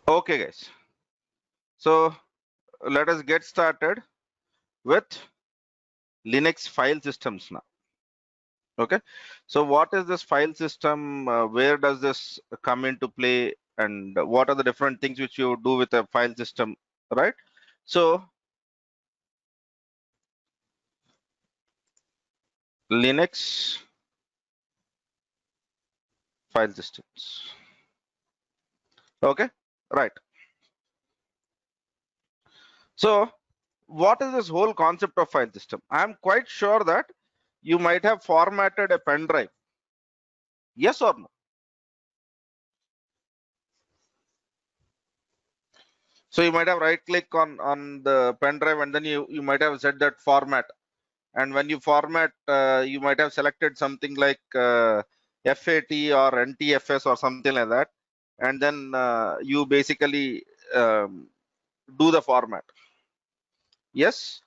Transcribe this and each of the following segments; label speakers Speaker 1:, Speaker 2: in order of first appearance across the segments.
Speaker 1: Okay, guys. So let us get started with Linux file systems now. Okay. So what is this file system? Where does this come into play? And what are the different things which you do with a file system, right? So Linux file systems. Okay, right. So what is this whole concept of file system? I'm quite sure that you might have formatted a pen drive. Yes or no? So you might have right click on the pen drive and then you might have set that format. And when you format, you might have selected something like FAT or NTFS or something like that. And then you basically do the format. Yes.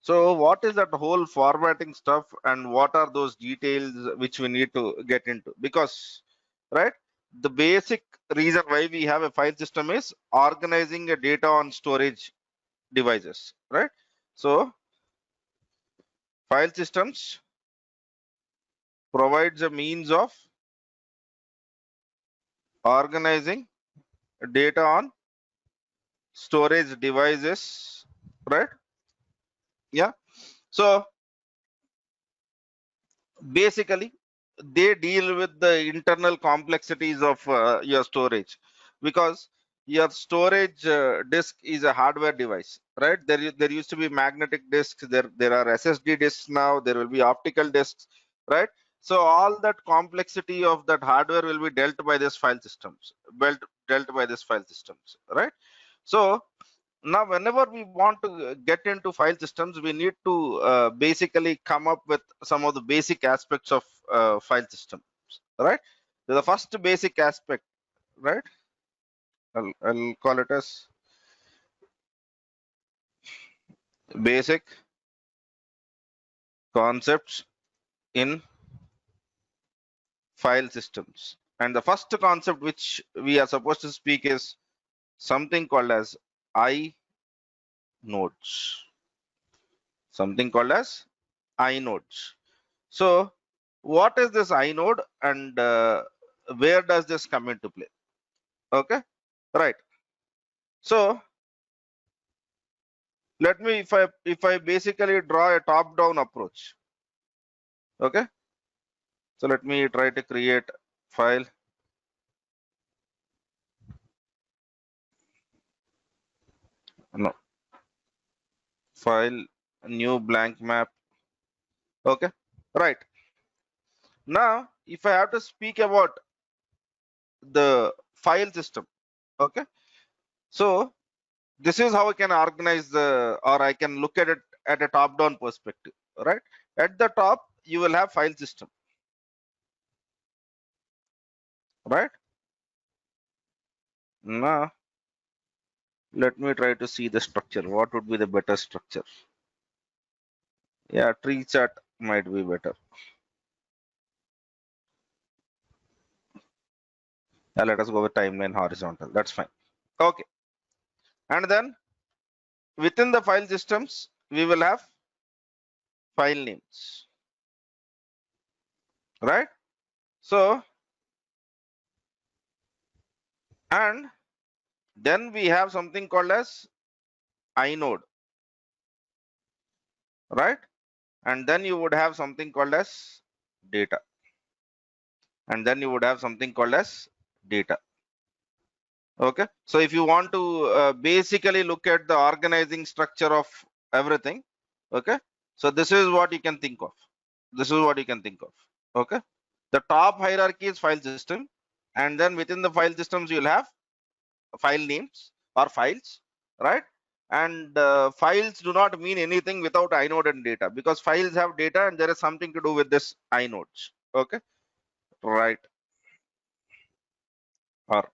Speaker 1: So what is that whole formatting stuff and what are those details which we need to get into? Because, right, the basic reason why we have a file system is organizing a data on storage devices, right? So file systems provides a means of organizing data on storage devices, right? Yeah. So basically they deal with the internal complexities of your storage, because your storage disk is a hardware device, right? There used to be magnetic disks, there are SSD disks, now there will be optical disks, right? So all that complexity of that hardware will be dealt by this file systems, dealt by this file systems, right? So now whenever we want to get into file systems, we need to basically come up with some of the basic aspects of file systems, right? The first basic aspect, right? I'll call it as basic concepts in file systems. And the first concept which we are supposed to speak is something called as inodes. Something called as inodes. So what is this inode and where does this come into play? Okay, right. So let me, if I basically draw a top down approach. Okay, so let me try to create file. No, file, new blank map. Okay, right. Now if I have to speak about the file system, okay, so this is how I can organize the, or I can look at it at a top down perspective, right? At the top you will have file system, right? Now let me try to see the structure. What would be the better structure? Yeah, tree chart might be better. Let us go with timeline horizontal. That's fine. Okay. And then within the file systems, we will have file names, right? So, and then we have something called as inode, right? And then you would have something called as data. And then you would have something called as data. Okay. So if you want to basically look at the organizing structure of everything, okay. So this is what you can think of. This is what you can think of. Okay. The top hierarchy is file system, and then within the file systems you'll have file names or files, right? And files do not mean anything without inode and data, because files have data and there is something to do with this inodes. Okay, right? Or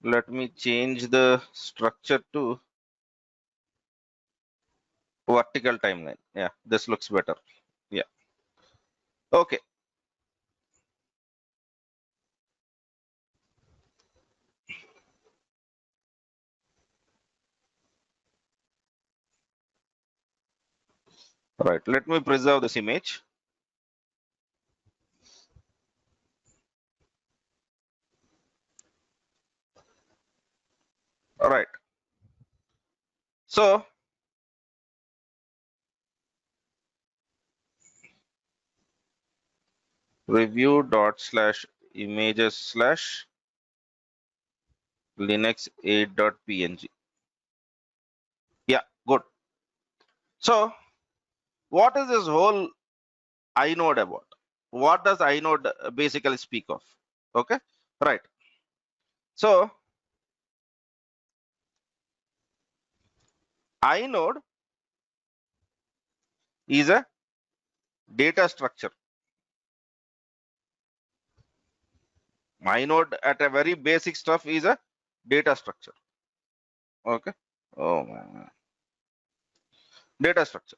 Speaker 1: let me change the structure to vertical timeline. Yeah, this looks better. Yeah. Okay. Right, let me preserve this image. All right, so review dot slash images slash linux 8.png. Yeah, good. So what is this whole inode about? What does inode basically speak of? Okay, right. So inode is a data structure. Inode at a very basic stuff is a data structure. Okay. Oh man. Data structure,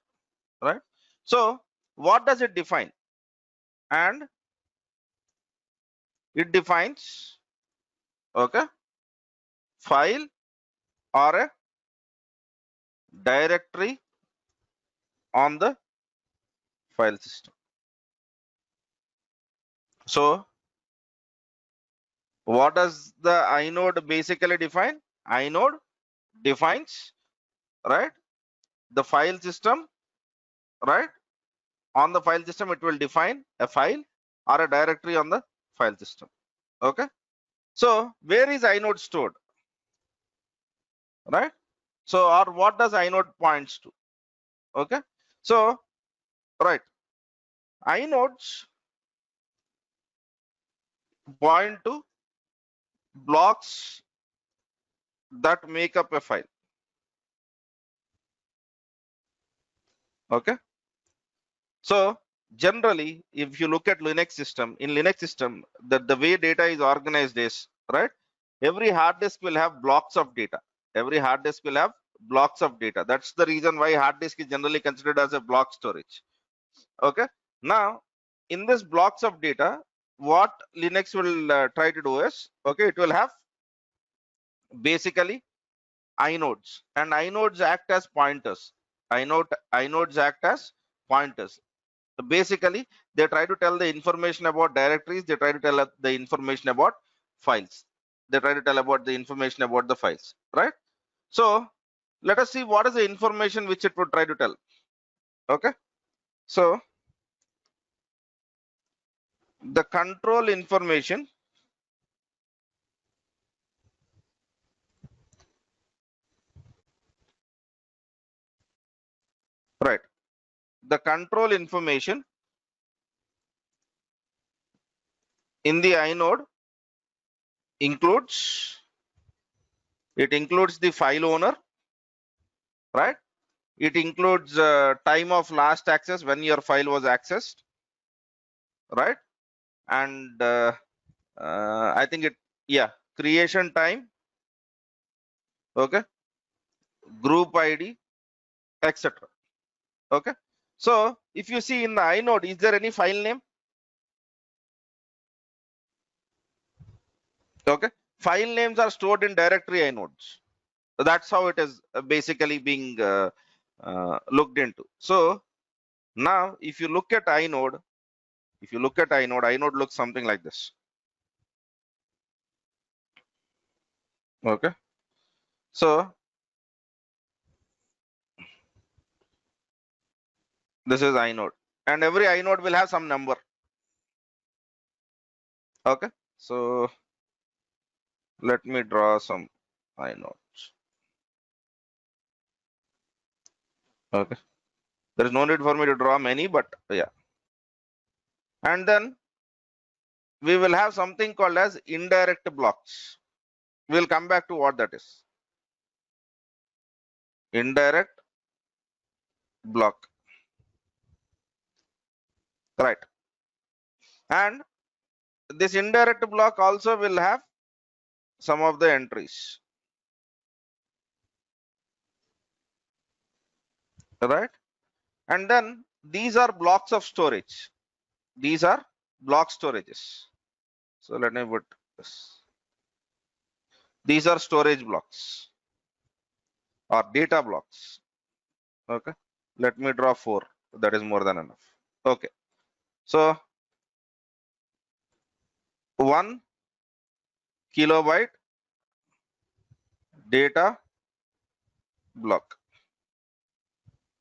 Speaker 1: right? So what does it define? And it defines, okay, file or a directory on the file system. So what does the inode basically define? Inode defines, right, the file system, right? On the file system, it will define a file or a directory on the file system. Okay. So where is inode stored, right? So, or what does inode points to? Okay. So, right, inodes point to blocks that make up a file. Okay. So generally, if you look at Linux system, in Linux system, the way data is organized is, right, every hard disk will have blocks of data. Every hard disk will have blocks of data. That's the reason why hard disk is generally considered as a block storage. Okay. Now, in this blocks of data, what Linux will try to do is, okay, it will have basically inodes, and inodes act as pointers. Inodes act as pointers. Basically, they try to tell the information about directories. They try to tell the information about files. They try to tell about the information about the files, right? So let us see what is the information which it would try to tell. Okay. So the control information, right, the control information in the inode includes, it includes the file owner, right? It includes time of last access, when your file was accessed, right? And I think it, yeah, creation time, okay, group ID, etc. Okay. So if you see in the inode, is there any file name? Okay. File names are stored in directory inodes. That's how it is basically being looked into. So now if you look at inode, inode looks something like this. Okay. So this is inode, and every inode will have some number. Okay. So let me draw some inodes. Okay. There is no need for me to draw many, but yeah. And then we will have something called as indirect blocks. We'll come back to what that is. Indirect block, right? And this indirect block also will have some of the entries, right? And then these are blocks of storage. These are block storages. So let me put this. These are storage blocks or data blocks. Okay. Let me draw 4. That is more than enough. Okay. So 1 kilobyte data block.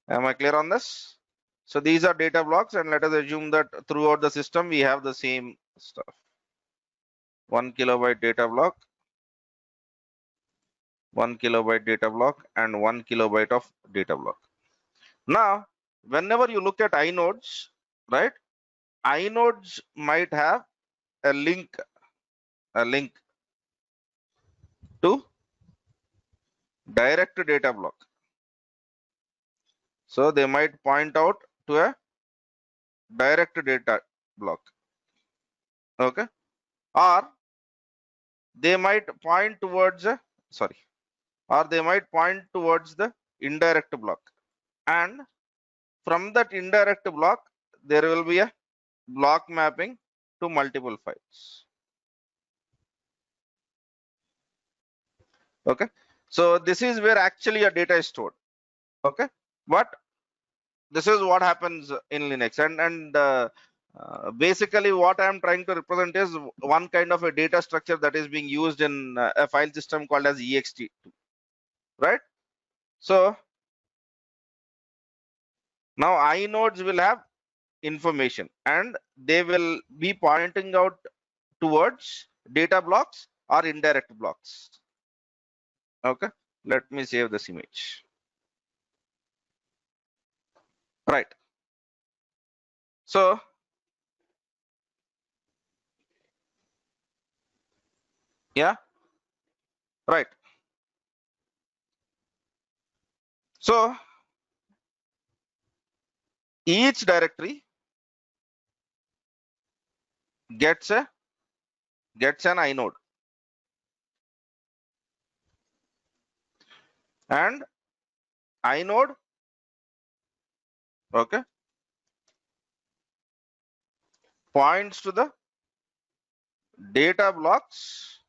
Speaker 1: Am I clear on this? So these are data blocks, and let us assume that throughout the system we have the same stuff. 1 kilobyte data block, 1 kilobyte data block, and 1 kilobyte of data block. Now, whenever you look at inodes, right? Inodes might have a link to direct data block. So they might point out to a direct data block. Okay. Or they might point towards a or they might point towards the indirect block. And from that indirect block, there will be a block mapping to multiple files. Okay. So this is where actually a data is stored. Okay. But this is what happens in Linux, and basically what I am trying to represent is one kind of a data structure that is being used in a file system called as ext2, right? So now inodes will have information, and they will be pointing out towards data blocks or indirect blocks. Okay, let me save this image. Right. So yeah, right. So each directory gets an inode, and inode, okay, points to the data blocks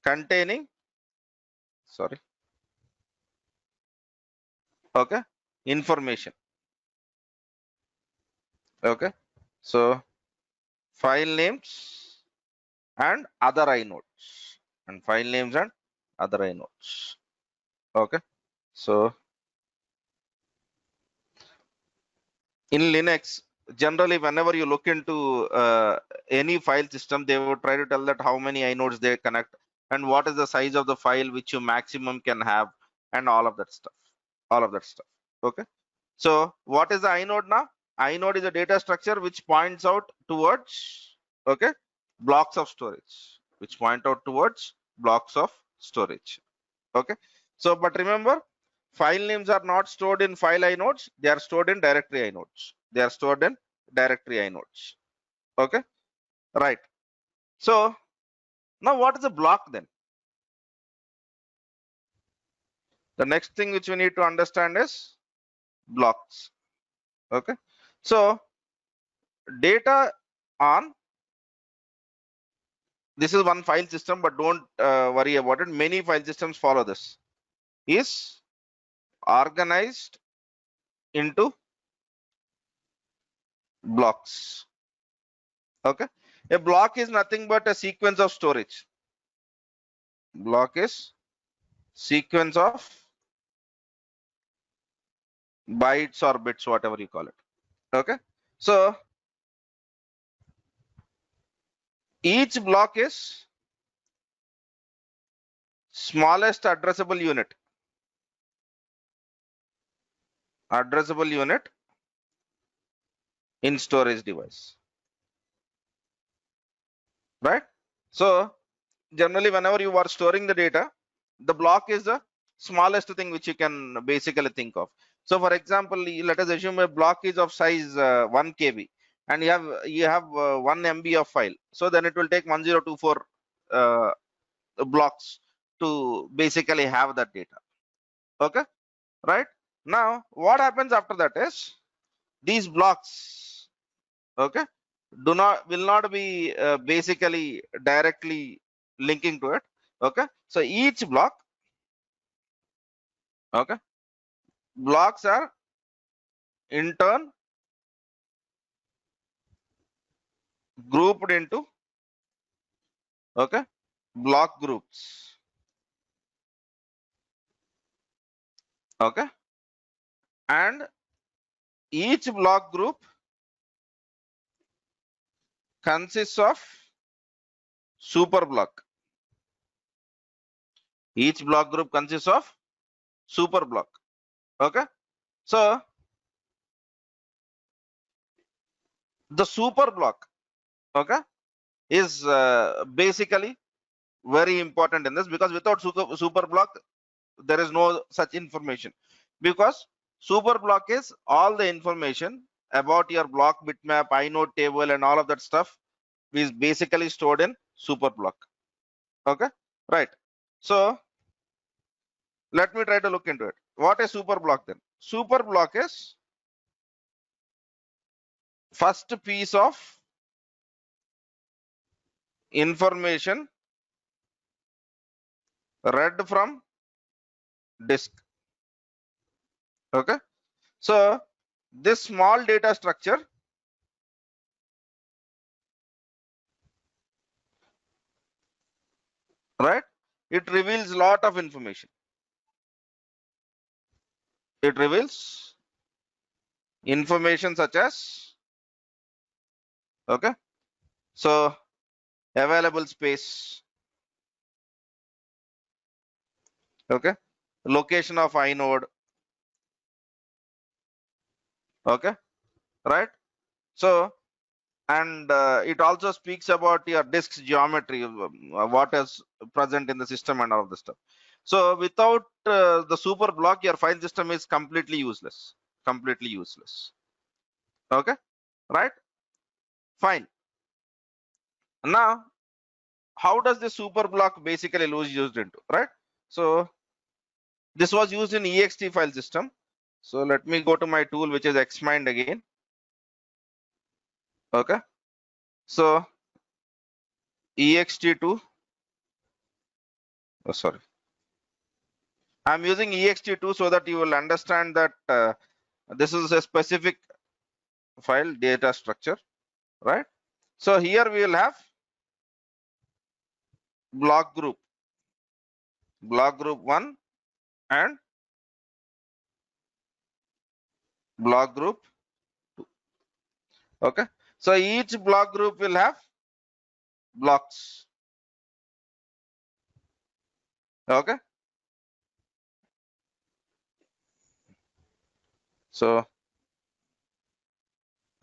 Speaker 1: containing okay, information. Okay, so file names and other inodes, and file names and other inodes. Okay, so in Linux, generally whenever you look into any file system, they would try to tell that how many inodes they connect and what is the size of the file which you maximum can have, and all of that stuff. Okay, so what is the inode now? Inode is a data structure which points out towards, okay, blocks of storage, okay. So but remember, file names are not stored in file inodes, they are stored in directory inodes. Okay, right. So now what is a block then? The next thing which we need to understand is blocks. Okay, so data on this is one file system, but don't worry about it. Many file systems follow this. Is organized into blocks. Okay, a block is nothing but a sequence of storage. Block is sequence of bytes or bits, whatever you call it. Okay, so each block is smallest addressable unit in storage device, right? So generally whenever you are storing the data, the block is the smallest thing which you can basically think of. So for example, let us assume a block is of size 1 KB, and you have 1 MB of file. So then it will take 1024 blocks to basically have that data. Okay, right? Now what happens after that is these blocks, okay, will not be basically directly linking to it. Okay, so each block, okay, blocks are in turn grouped into, okay, block groups, okay, and each block group consists of super block. Each block group consists of super block, okay. So the super block, okay, is basically very important in this, because without super block there is no such information, because super block is all the information about your block bitmap, inode table, and all of that stuff is basically stored in super block, okay, right. So let me try to look into it. What is super block then? Super block is first piece of information read from disk, okay. So this small data structure, right, it reveals lot of information. It reveals information such as, okay, so available space, okay, location of inode, okay, right. So and it also speaks about your disk's geometry, what is present in the system and all of the stuff. So without the super block, your file system is completely useless, completely useless, okay, right, fine. Now how does the super block basically used into, right? So this was used in ext file system. So let me go to my tool, which is xmind again, okay. So ext2, oh, sorry, I'm using ext2 so that you will understand that this is a specific file data structure, right? So here we will have block group 1 and block group 2, okay. So each block group will have blocks, okay. So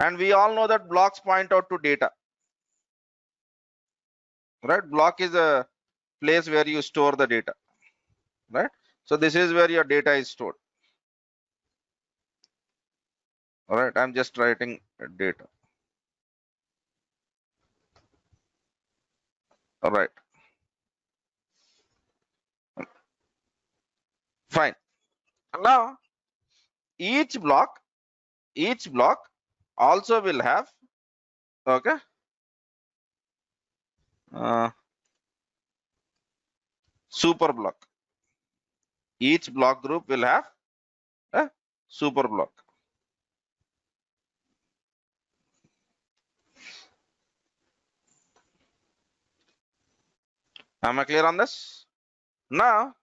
Speaker 1: and we all know that blocks point out to data, right? Block is a place where you store the data, right? So this is where your data is stored, all right. I'm just writing data, all right, fine. Now each block also will have, okay, uh, super block. Each block group will have a super block. Am I clear on this? Now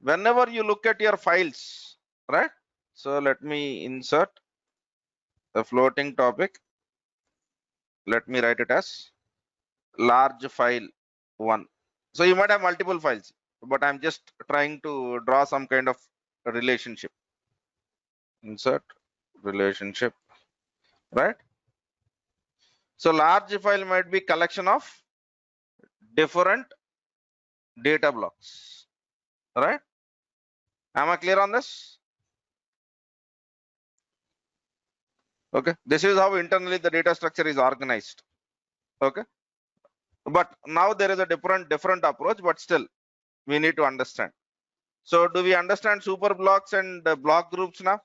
Speaker 1: whenever you look at your files, right, so let me insert a floating topic. Let me write it as large file 1. So you might have multiple files, but I'm just trying to draw some kind of relationship. Insert relationship, right? So large file might be collection of different data blocks, right? Am I clear on this? Okay, this is how internally the data structure is organized, okay. But now there is a different approach, but still we need to understand. So do we understand super blocks and block groups now?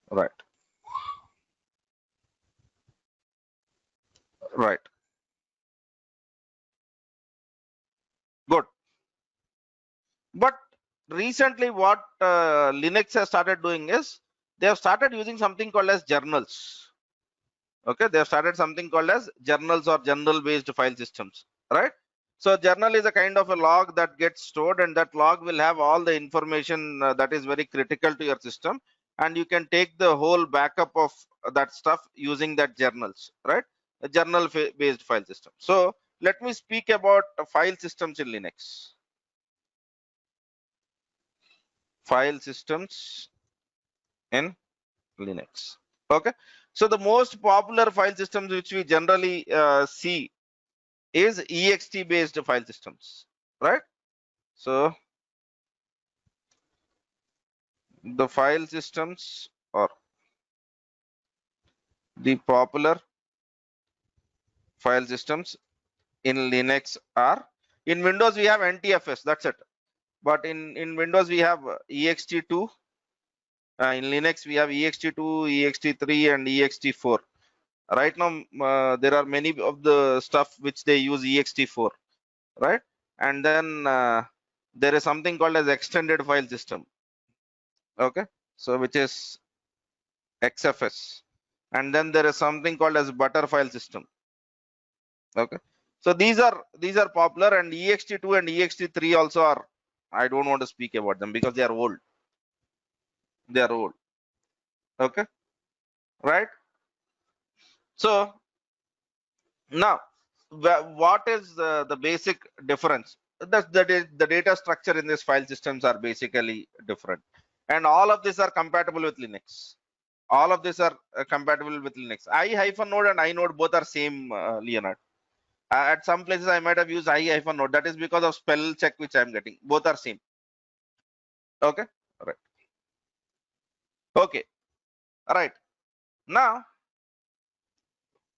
Speaker 1: Right, right, good. But recently what Linux has started doing is they have started using something called as journals. Okay, they have started something called as journals or journal based file systems, right? So journal is a kind of a log that gets stored, and that log will have all the information that is very critical to your system, and you can take the whole backup of that stuff using that journals, right? A journal based file system. So let me speak about file systems in Linux. File systems in Linux. Okay, so the most popular file systems which we generally see is ext based file systems, right? So the file systems or the popular file systems in Linux are, in Windows we have NTFS, that's it. But in Windows we have ext2, in Linux we have ext2, ext3 and ext4. Right now there are many of the stuff which they use ext4, right? And then there is something called as extended file system. Okay, so which is XFS, and then there is something called as butter file system. Okay, so these are popular, and ext2 and ext3 also are, I don't want to speak about them because they are old. They are old. Okay, right? So now what is the basic difference? The data structure in these file systems are basically different, and all of these are compatible with Linux. All of these are compatible with Linux. I-node and inode both are same, Leonard. At some places I might have used I-node. That is because of spell check which I'm getting. Both are same. Okay. All right. Okay. All right. Now,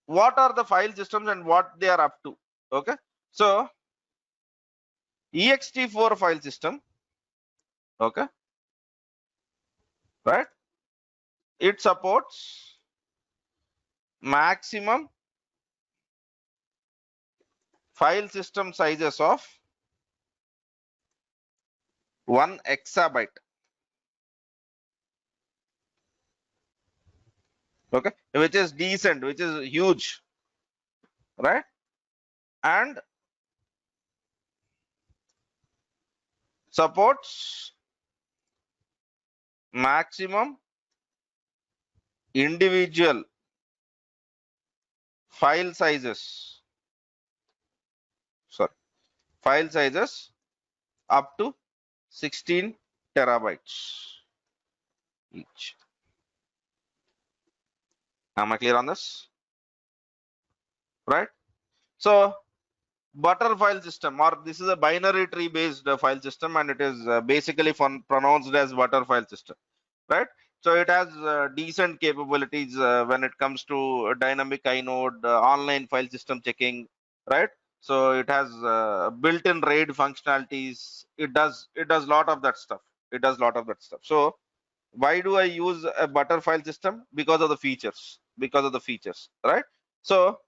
Speaker 1: what are the file systems and what they are up to? Okay. So, ext4 file system. Okay. Right. It supports maximum file system sizes of 1 exabyte. Okay, which is decent, which is huge, right? And supports maximum individual file sizes, sorry, file sizes up to 16 terabytes each. Am I clear on this? Right? So butter file system, or this is a binary tree based file system, and it is basically pronounced as butter file system, right? So it has decent capabilities when it comes to dynamic inode, online file system checking, right? So it has built-in RAID functionalities. It does lot of that stuff. It does lot of that stuff. So why do I use a butter file system? Because of the features. Because of the features, right? So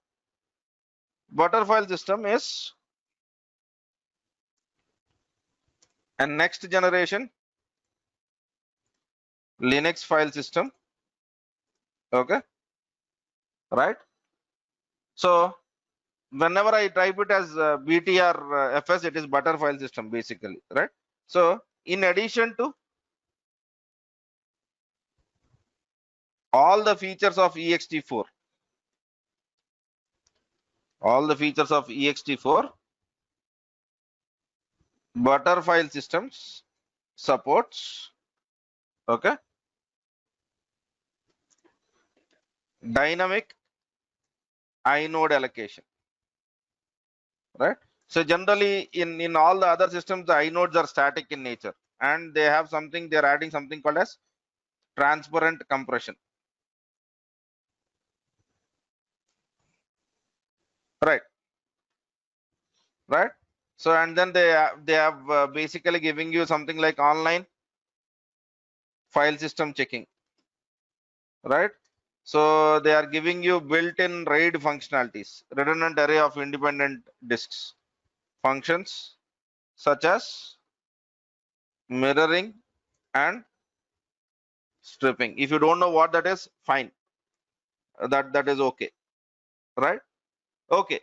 Speaker 1: butter file system is a next generation Linux file system. Okay, right? So whenever I type it as BTR FS, it is butter file system basically, right? So in addition to all the features of ext4, all the features of ext4, butter file systems supports, okay, dynamic inode allocation, right? So generally in all the other systems, the inodes are static in nature, and they have something, they're adding something called as transparent compression, right? Right? So and then they have basically giving you something like online file system checking, right? So they are giving you built-in RAID functionalities, redundant array of independent disks, functions such as mirroring and stripping. If you don't know what that is, fine. That is okay, right? Okay,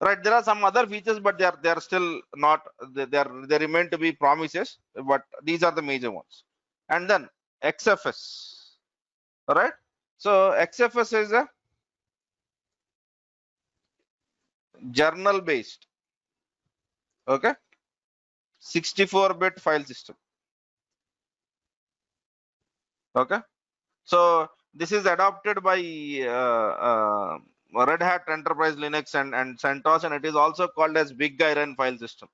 Speaker 1: right. There are some other features, but they are still not. They remain to be promises, but these are the major ones. And then XFS, right? So XFS is a journal based, okay, 64-bit file system. Okay, so this is adopted by Red Hat Enterprise Linux and CentOS, and it is also called as Big Iron file system.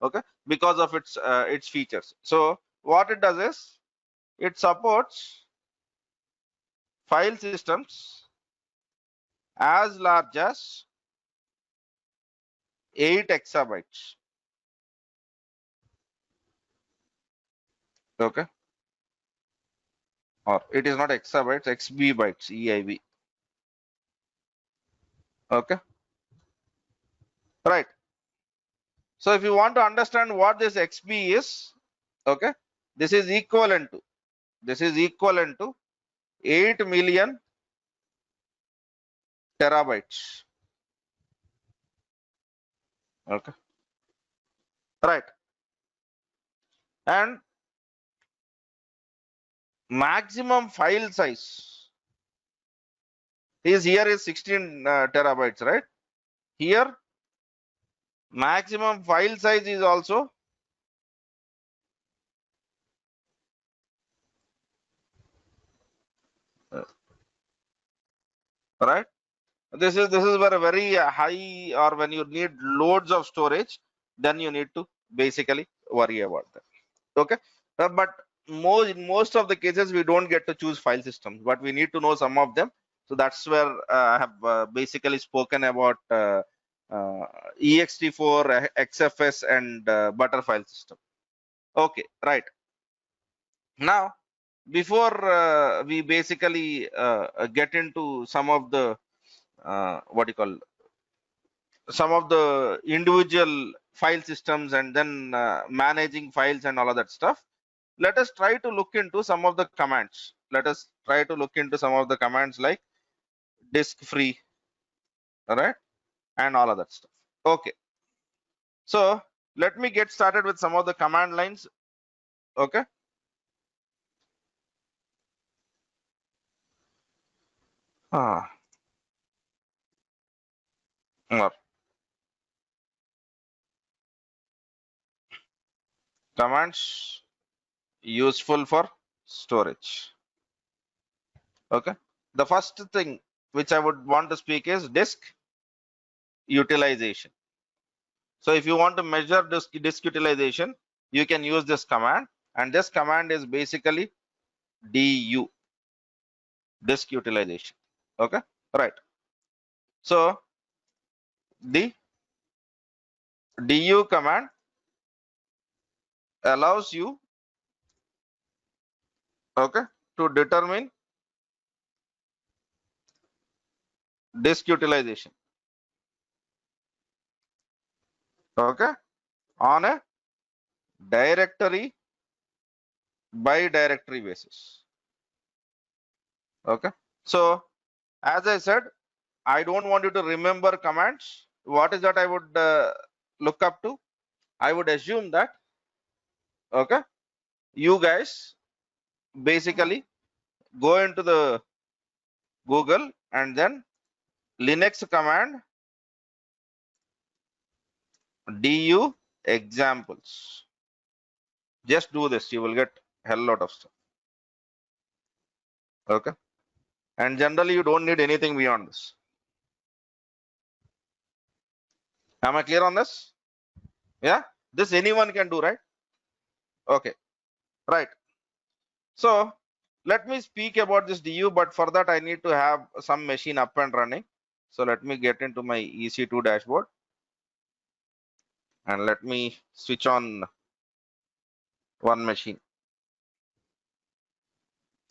Speaker 1: Okay, because of its features. So what it does is it supports file systems as large as 8 exabytes. Okay, or it is not exabytes, XB bytes, EIB. Okay, right. So if you want to understand what this XB is, okay, this is equivalent to 8 million terabytes. Okay, right. And maximum file size is here is 16 terabytes, right? Here maximum file size is also right. This is where a very high, or when you need loads of storage, then you need to basically worry about that. Okay, but in most of the cases we don't get to choose file systems, but we need to know some of them. So that's where I have basically spoken about uh, ext4, xfs, and butterfile system. Okay, right. Now before we basically get into some of the what you call some of the individual file systems, and then managing files and all of that stuff, let us try to look into some of the commands. Let us try to look into some of the commands like disk free, all right, and all of that stuff. Okay, so let me get started with some of the command lines. Okay, ah, or commands useful for storage. Okay, the first thing which I would want to speak is disk utilization. So if you want to measure disk utilization, you can use this command, and this command is basically du, disk utilization. Okay, right. So the du command allows you, okay, to determine disk utilization, okay, on a directory by directory basis. Okay, so as I said, I don't want you to remember commands. What is that I would look up to? I would assume that, okay, you guys basically go into the Google and then Linux command du examples. Just do this, you will get hell lot of stuff. Okay, and generally you don't need anything beyond this. Am I clear on this? Yeah, this anyone can do, right? Okay, right. So let me speak about this du, but for that I need to have some machine up and running. So let me get into my EC2 dashboard and let me switch on one machine.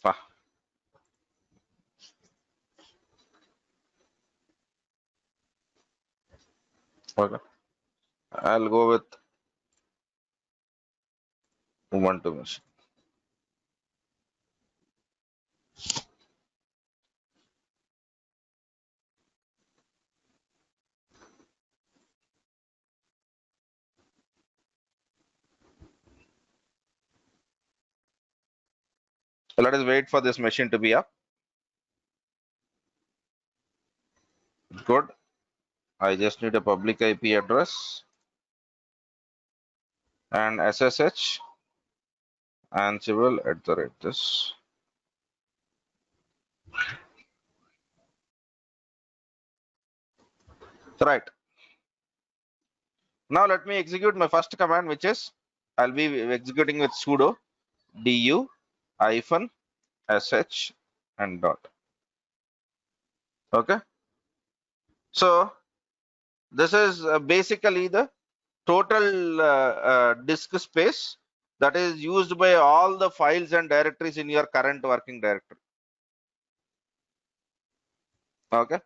Speaker 1: Ah, okay, I'll go with Ubuntu machine. Let us wait for this machine to be up. Good. I just need a public IP address and SSH Ansible @ this. Right. Now let me execute my first command, which is I'll be executing with sudo du -sh and dot. Okay. So this is basically the total disk space that is used by all the files and directories in your current working directory. Okay.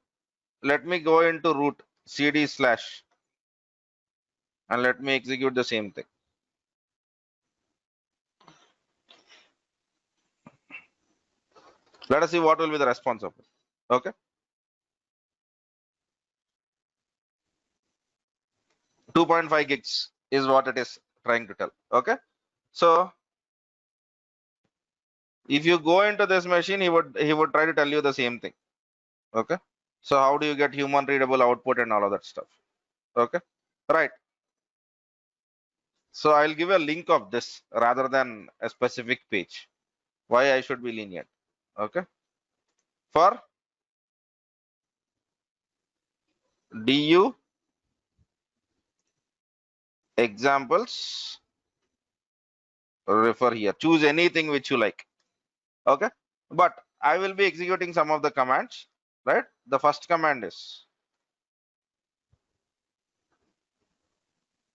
Speaker 1: Let me go into root cd/ and let me execute the same thing. Let us see what will be the response of it. Okay. 2.5 gigs is what it is trying to tell. Okay. So if you go into this machine, he would try to tell you the same thing. Okay. So how do you get human readable output and all of that stuff? Okay. Right. So I'll give a link of this rather than a specific page. Why I should be lenient. Okay. For du examples, refer here. Choose anything which you like. Okay. But I will be executing some of the commands. Right. The first command is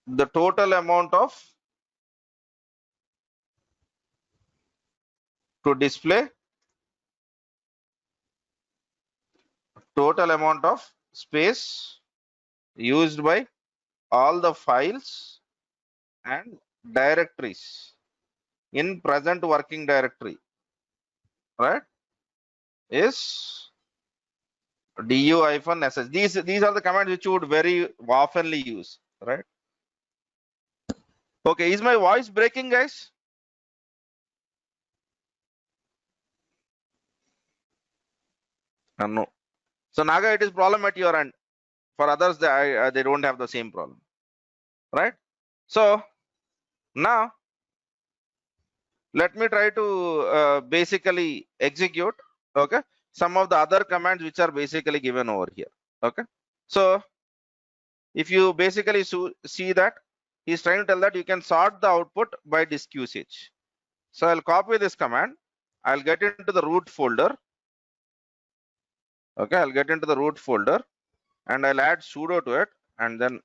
Speaker 1: the total amount of to display total amount of space used by all the files and directories in present working directory, right, is du-sh. These are the commands which you would very oftenly use, right? Okay, is my voice breaking, guys? No. So Naga, it is problem at your end. For others, they don't have the same problem, right? So now let me try to basically execute, okay, some of the other commands which are basically given over here. Okay. So if you basically see that he's trying to tell that you can sort the output by disk usage. So I'll copy this command. I'll get into the root folder. Okay, I'll get into the root folder and I'll add sudo to it, and then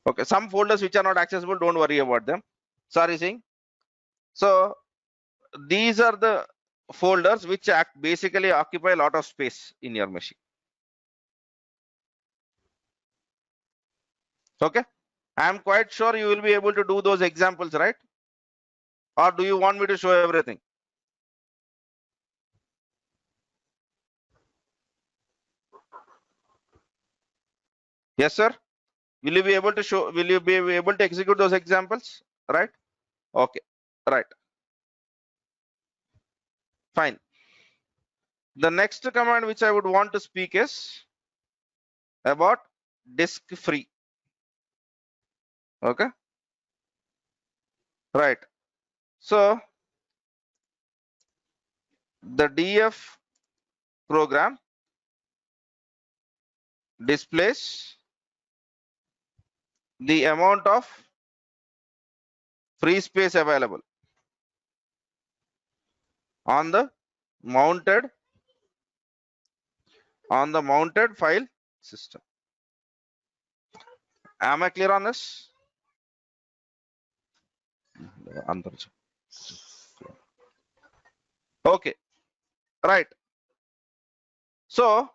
Speaker 1: okay, some folders which are not accessible, don't worry about them. Sorry, Singh. So these are the folders which basically occupy a lot of space in your machine. Okay, I'm quite sure you will be able to do those examples, right? Or do you want me to show everything? Yes, sir. Will you be able to show? Will you be able to execute those examples? Right? Okay. Right. Fine. The next command which I would want to speak is about disk free. Okay. Right. So the df program displays the amount of free space available on the mounted file system. Am I clear on this? Okay. Right. So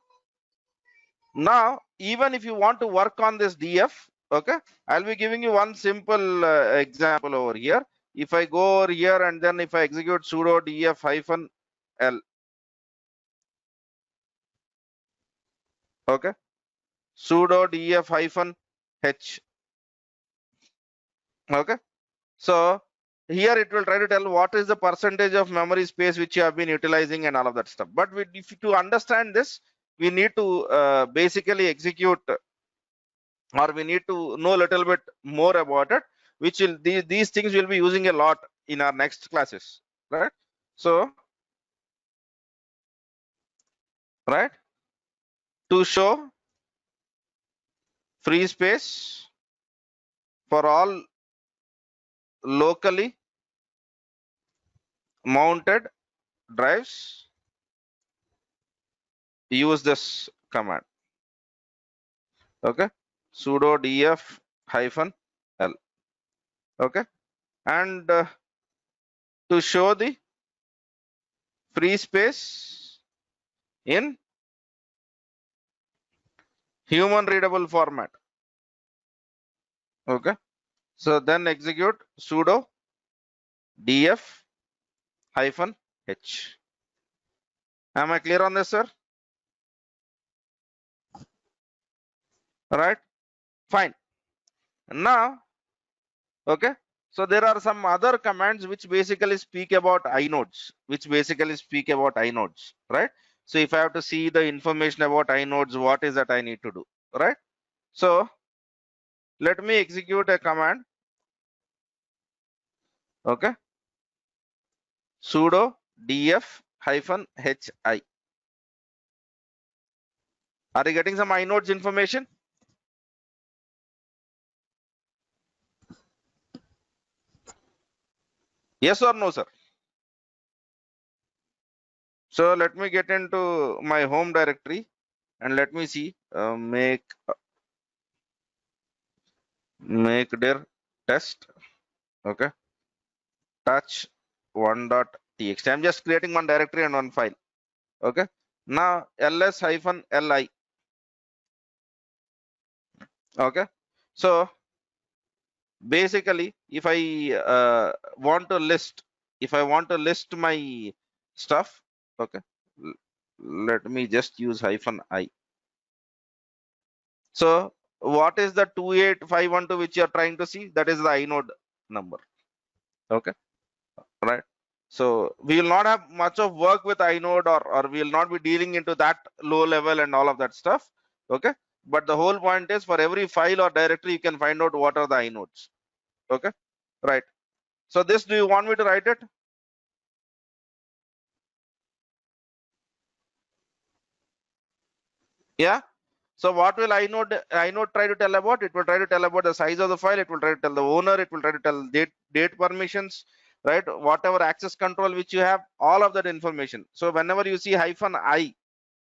Speaker 1: now even if you want to work on this df, Okay, I'll be giving you one simple example over here. If I go over here and then if I execute sudo df hyphen l, okay, sudo df hyphen h, okay. So here it will try to tell what is the percentage of memory space which you have been utilizing and all of that stuff. But if to understand this, we need to basically execute, or we need to know a little bit more about it, which will these things will be using a lot in our next classes, right? So, right, to show free space for all locally mounted drives, use this command, okay, sudo df hyphen l, okay. And to show the free space in human readable format, okay. So then execute sudo df hyphen h. Am I clear on this, sir? Right, fine. Now, okay, so there are some other commands which basically speak about inodes, right? So if I have to see the information about inodes, what is that I need to do, right? So let me execute a command, okay, sudo df hyphen hi. Are you getting some inodes information? Yes or no, sir? So let me get into my home directory and let me see, make dir test, okay, touch 1.txt. I'm just creating one directory and one file, okay. Now ls hyphen li, okay. So basically if I want to list, my stuff, okay, let me just use hyphen I. So what is the 28512 which you are trying to see? That is the inode number, okay, right? So we will not have much of work with inode, or we will not be dealing into that low level and all of that stuff, okay. But the whole point is for every file or directory you can find out what are the inodes, okay, right? So this, do you want me to write it? Yeah. So what will inode try to tell about? It will try to tell about the size of the file. It will try to tell the owner. It will try to tell date permissions, right? Whatever access control which you have, all of that information. So whenever you see hyphen I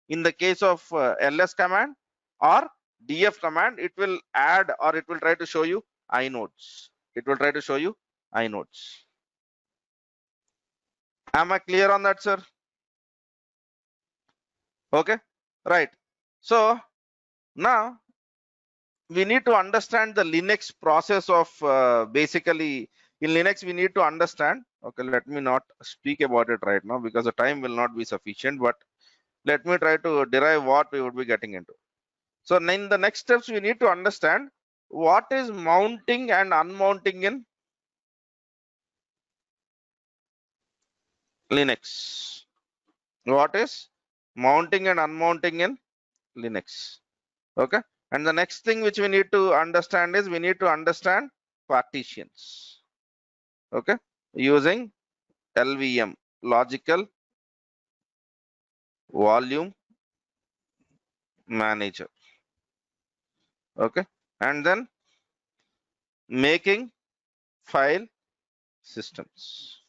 Speaker 1: in the case of ls command or df command, it will add, or it will try to show you inodes. It will try to show you inodes. Am I clear on that, sir? Okay, right. So now we need to understand the Linux process of basically in Linux we need to understand. Okay, let me not speak about it right now because the time will not be sufficient, but let me try to derive what we would be getting into. So in the next steps we need to understand what is mounting and unmounting in Linux. What is mounting and unmounting in Linux? Okay, and the next thing which we need to understand is we need to understand partitions, okay, using LVM, logical volume manager, okay, and then making file systems,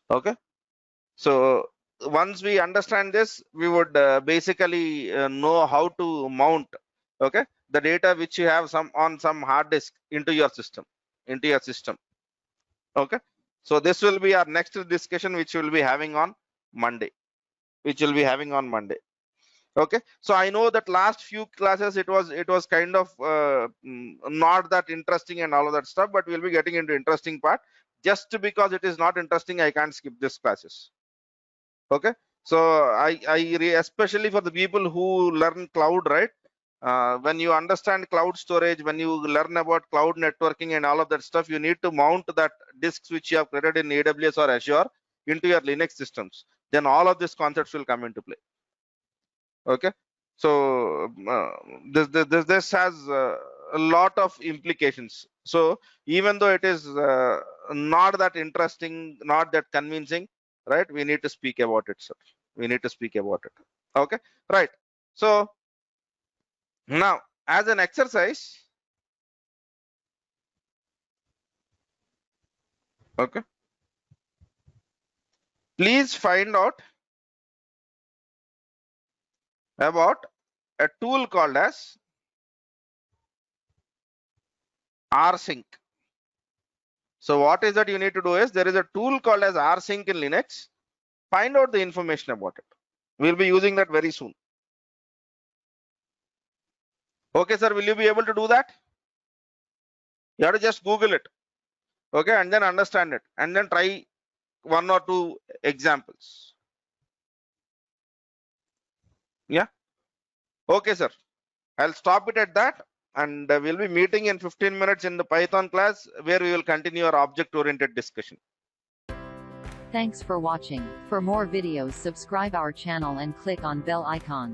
Speaker 1: okay. So once we understand this, we would basically know how to mount, okay, the data which you have on some hard disk into your system, okay. So this will be our next discussion which we'll be having on Monday, Okay, so I know that last few classes it was kind of not that interesting and all of that stuff, but we'll be getting into interesting part. Just because it is not interesting, I can't skip this classes. Okay, so especially for the people who learn cloud, right? When you understand cloud storage, when you learn about cloud networking and all of that stuff, you need to mount that disks which you have created in AWS or Azure into your Linux systems. Then all of these concepts will come into play. Okay, so this has a lot of implications. So even though it is not that interesting, not that convincing, right, we need to speak about it, sir. We need to speak about it. Okay, right. So now, as an exercise, okay, please find out about a tool called as rsync. So what is that you need to do is, there is a tool called as rsync in Linux. Find out the information about it. We'll be using that very soon. Okay, sir, will you be able to do that? You have to just Google it. Okay, and then understand it, and then try one or two examples. Yeah. Okay, sir. I'll stop it at that, and we'll be meeting in 15 minutes in the Python class, where we will continue our object-oriented discussion.
Speaker 2: Thanks for watching. For more videos, subscribe our channel and click on bell icon.